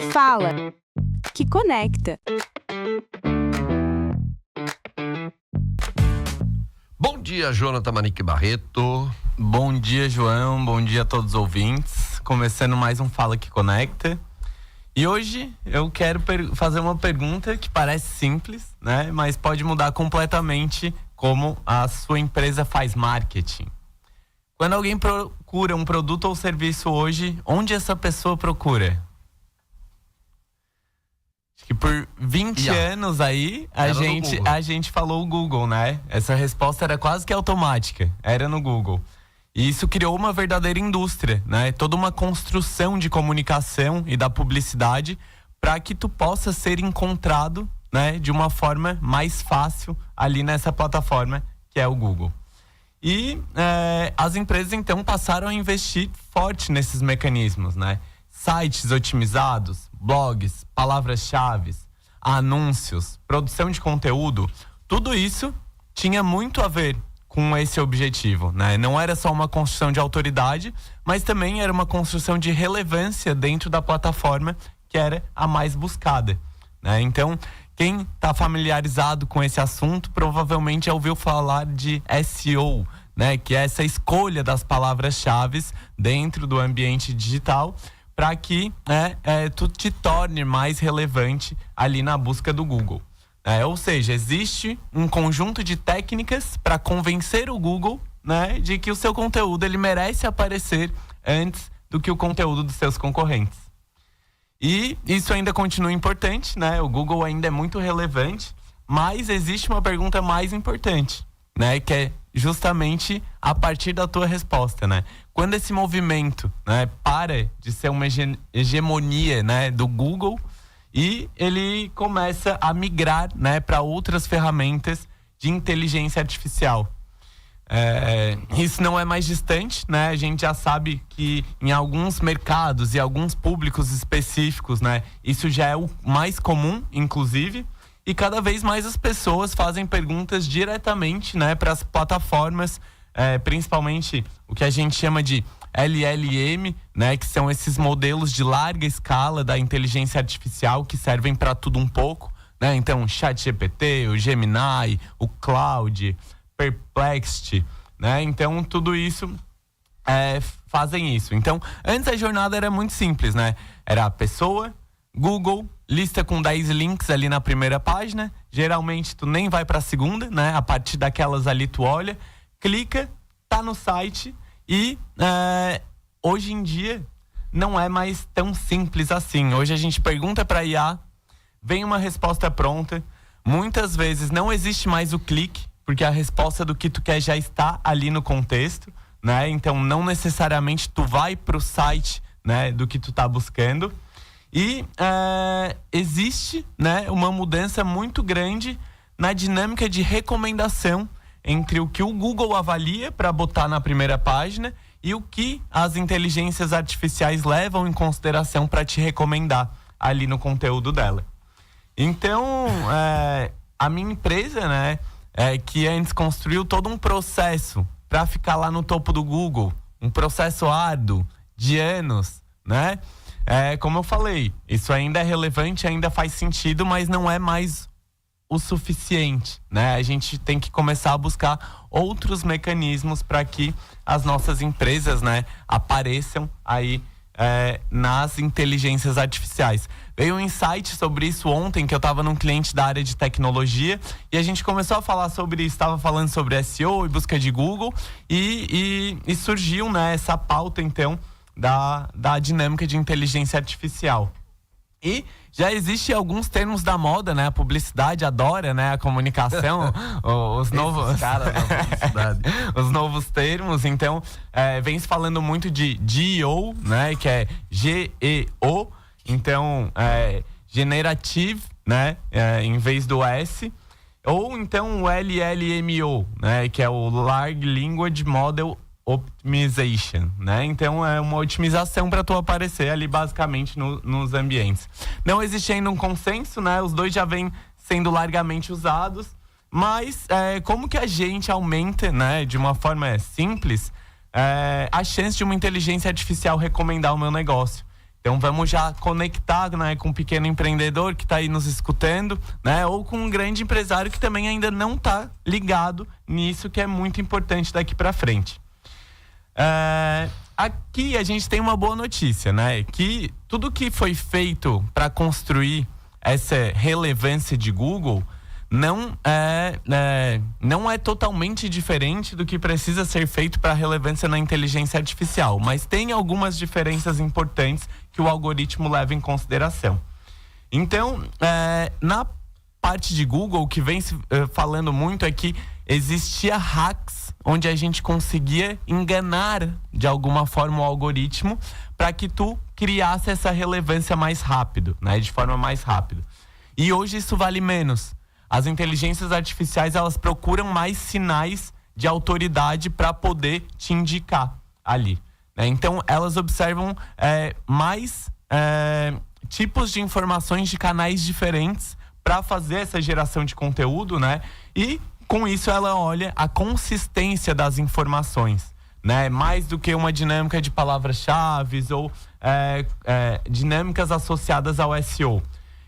Fala, que conecta. Bom dia, Jonathan Manique Barreto. Bom dia, João. Bom dia a todos os ouvintes. Começando mais um Fala que Conecta. E hoje eu quero fazer uma pergunta que parece simples, né? Mas pode mudar completamente como a sua empresa faz marketing. Quando alguém procura um produto ou serviço hoje, onde essa pessoa procura? Acho que por 20 anos aí, a gente falou o Google, né? Essa resposta era quase que automática, era no Google. E isso criou uma verdadeira indústria, né? Toda uma construção de comunicação e da publicidade para que tu possa ser encontrado, né, de uma forma mais fácil ali nessa plataforma que é o Google. E as empresas então passaram a investir forte nesses mecanismos, né? Sites otimizados, blogs, palavras-chave, anúncios, produção de conteúdo, tudo isso tinha muito a ver com esse objetivo, né? Não era só uma construção de autoridade, mas também era uma construção de relevância dentro da plataforma que era a mais buscada, né? Então, quem está familiarizado com esse assunto provavelmente já ouviu falar de SEO, né? Que é essa escolha das palavras-chave dentro do ambiente digital para que tu te torne mais relevante ali na busca do Google. Ou seja, existe um conjunto de técnicas para convencer o Google, né, de que o seu conteúdo ele merece aparecer antes do que o conteúdo dos seus concorrentes. E isso ainda continua importante, né? O Google ainda é muito relevante, mas existe uma pergunta mais importante, né? Que é justamente a partir da tua resposta, né? Quando esse movimento, né, para de ser uma hegemonia, né, do Google e ele começa a migrar, né, para outras ferramentas de inteligência artificial. Isso não é mais distante, né? A gente já sabe que em alguns mercados e alguns públicos específicos, né, isso já é o mais comum, inclusive, e cada vez mais as pessoas fazem perguntas diretamente, né, para as plataformas, principalmente o que a gente chama de LLM, né, que são esses modelos de larga escala da inteligência artificial que servem para tudo um pouco, né? Então, ChatGPT, o Gemini, o Claude, Perplexity, né? Então, tudo isso fazem isso. Então, antes a jornada era muito simples, né? Era a pessoa, Google, lista com 10 links ali na primeira página. Geralmente, tu nem vai para a segunda, né? A partir daquelas ali tu olha, clica, tá no site. E hoje em dia não é mais tão simples assim. Hoje a gente pergunta para a IA, vem uma resposta pronta. Muitas vezes não existe mais o clique, porque a resposta do que tu quer já está ali no contexto, né? Então não necessariamente tu vai para o site, né, do que tu tá buscando. E existe, né, uma mudança muito grande na dinâmica de recomendação entre o que o Google avalia para botar na primeira página e o que as inteligências artificiais levam em consideração para te recomendar ali no conteúdo dela. Então, a minha empresa, né, que antes construiu todo um processo para ficar lá no topo do Google, um processo árduo de anos, né? Como eu falei, isso ainda é relevante, ainda faz sentido, mas não é mais o suficiente, né? A gente tem que começar a buscar outros mecanismos para que as nossas empresas, né, apareçam aí nas inteligências artificiais. Veio um insight sobre isso ontem, que eu estava num cliente da área de tecnologia e a gente começou a falar sobre isso, estava falando sobre SEO e busca de Google e surgiu, né, essa pauta então da dinâmica de inteligência artificial. E já existem alguns termos da moda, né? A publicidade adora, né? A comunicação, os novos caras da publicidade. Os novos termos. Então, vem se falando muito de GEO, né? Que é GEO. Então, Generative, né? Em vez do S. Ou então o LLMO, né? Que é o Large Language Model Optimization, né? Então é uma otimização para tu aparecer ali basicamente nos ambientes. Não existe ainda um consenso, né? Os dois já vêm sendo largamente usados, mas como que a gente aumenta, né, de uma forma simples, a chance de uma inteligência artificial recomendar o meu negócio? Então vamos já conectar, né, com um pequeno empreendedor que está aí nos escutando, né, ou com um grande empresário que também ainda não está ligado nisso, que é muito importante daqui para frente. Aqui a gente tem uma boa notícia, né, que tudo que foi feito para construir essa relevância de Google não é totalmente diferente do que precisa ser feito para a relevância na inteligência artificial, mas tem algumas diferenças importantes que o algoritmo leva em consideração. Então, na parte de Google, o que vem falando muito é que existia hacks onde a gente conseguia enganar de alguma forma o algoritmo para que tu criasse essa relevância mais rápido, né, de forma mais rápida. E hoje isso vale menos. As inteligências artificiais, elas procuram mais sinais de autoridade para poder te indicar ali, né? Então, elas observam mais tipos de informações de canais diferentes para fazer essa geração de conteúdo, né? E, com isso, ela olha a consistência das informações, né? Mais do que uma dinâmica de palavras-chave ou dinâmicas associadas ao SEO.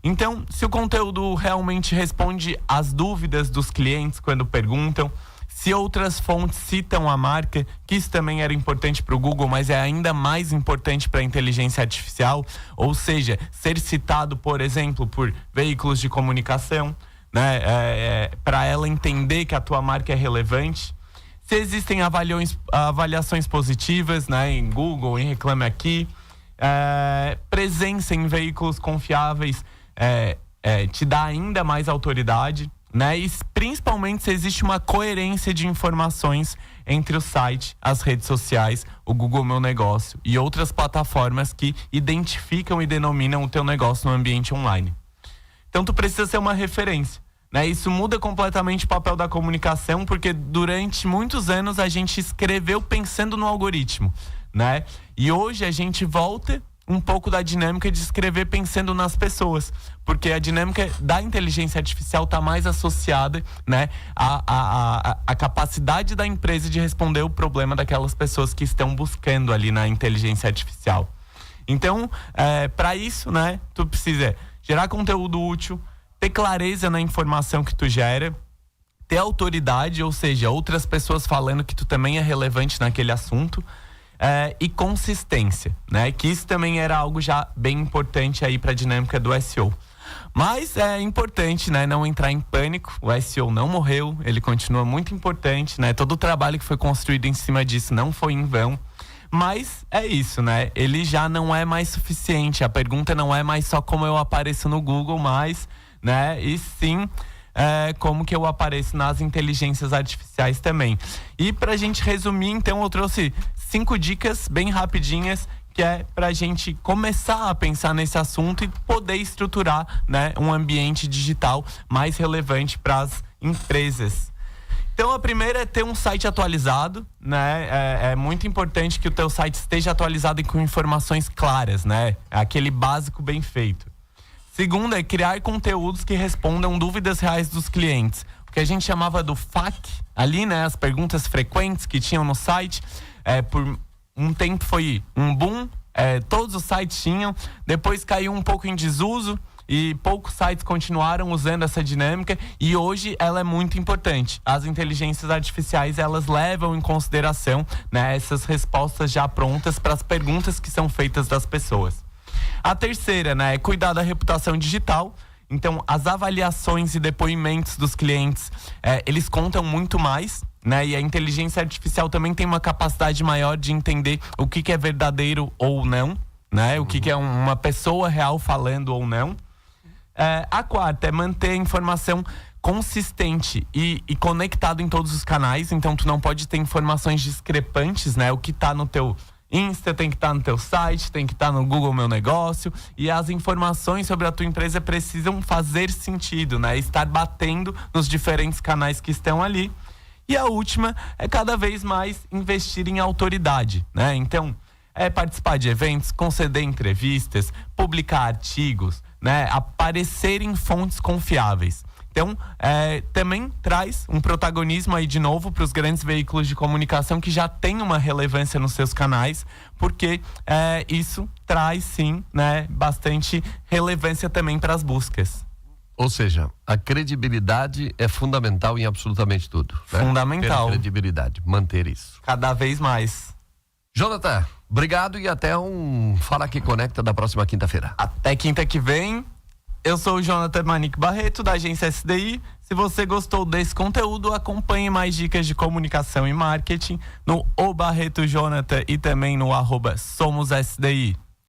Então, se o conteúdo realmente responde às dúvidas dos clientes quando perguntam, se outras fontes citam a marca, que isso também era importante para o Google, mas é ainda mais importante para a inteligência artificial, ou seja, ser citado, por exemplo, por veículos de comunicação, né, para ela entender que a tua marca é relevante. Se existem avaliações positivas, né, em Google, em Reclame Aqui, presença em veículos confiáveis, te dá ainda mais autoridade, né? E principalmente se existe uma coerência de informações entre o site, as redes sociais, o Google Meu Negócio e outras plataformas que identificam e denominam o teu negócio no ambiente online. Então tu precisa ser uma referência, né? Isso muda completamente o papel da comunicação, porque durante muitos anos a gente escreveu pensando no algoritmo, né? E hoje a gente volta um pouco da dinâmica de escrever pensando nas pessoas, porque a dinâmica da inteligência artificial está mais associada, né, à capacidade da empresa de responder o problema daquelas pessoas que estão buscando ali na inteligência artificial. Então, para isso, né, tu precisa gerar conteúdo útil, ter clareza na informação que tu gera, ter autoridade, ou seja, outras pessoas falando que tu também é relevante naquele assunto, e consistência, né? Que isso também era algo já bem importante aí para a dinâmica do SEO. Mas é importante, né, não entrar em pânico. O SEO não morreu, ele continua muito importante, né? Todo o trabalho que foi construído em cima disso não foi em vão. Mas é isso, né? Ele já não é mais suficiente. A pergunta não é mais só como eu apareço no Google, mas, né? E sim, como que eu apareço nas inteligências artificiais também. E pra gente resumir, então, eu trouxe 5 dicas bem rapidinhas, que é pra gente começar a pensar nesse assunto e poder estruturar, né, um ambiente digital mais relevante para as empresas. Então, a primeira é ter um site atualizado, né? É muito importante que o teu site esteja atualizado e com informações claras, né? Aquele básico bem feito. Segunda é criar conteúdos que respondam dúvidas reais dos clientes. O que a gente chamava do FAQ, ali, né? As perguntas frequentes que tinham no site. Por um tempo foi um boom, todos os sites tinham, depois caiu um pouco em desuso e poucos sites continuaram usando essa dinâmica, e hoje ela é muito importante. As inteligências artificiais, elas levam em consideração, né, essas respostas já prontas para as perguntas que são feitas das pessoas. A terceira, né, é cuidar da reputação digital. Então, as avaliações e depoimentos dos clientes, eles contam muito mais, né? E a inteligência artificial também tem uma capacidade maior de entender o que é verdadeiro ou não, né? O que é uma pessoa real falando ou não. A quarta é manter a informação consistente e conectado em todos os canais. Então, tu não pode ter informações discrepantes, né? O que tá no teu Insta tem que estar no teu site, tem que estar no Google Meu Negócio, e as informações sobre a tua empresa precisam fazer sentido, né? Estar batendo nos diferentes canais que estão ali. E a última é cada vez mais investir em autoridade, né? Então, participar de eventos, conceder entrevistas, publicar artigos, né? Aparecer em fontes confiáveis. Então, também traz um protagonismo aí de novo para os grandes veículos de comunicação que já têm uma relevância nos seus canais, porque isso traz, sim, né, bastante relevância também para as buscas. Ou seja, a credibilidade é fundamental em absolutamente tudo. Né? Fundamental. Ter credibilidade, manter isso. Cada vez mais. Jonathan, obrigado e até um Fala Aqui Conecta da próxima quinta-feira. Até quinta que vem. Eu sou o Jonathan Manique Barreto, da agência SDI. Se você gostou desse conteúdo, acompanhe mais dicas de comunicação e marketing no O Barreto Jonathan e também no @SomosSDI.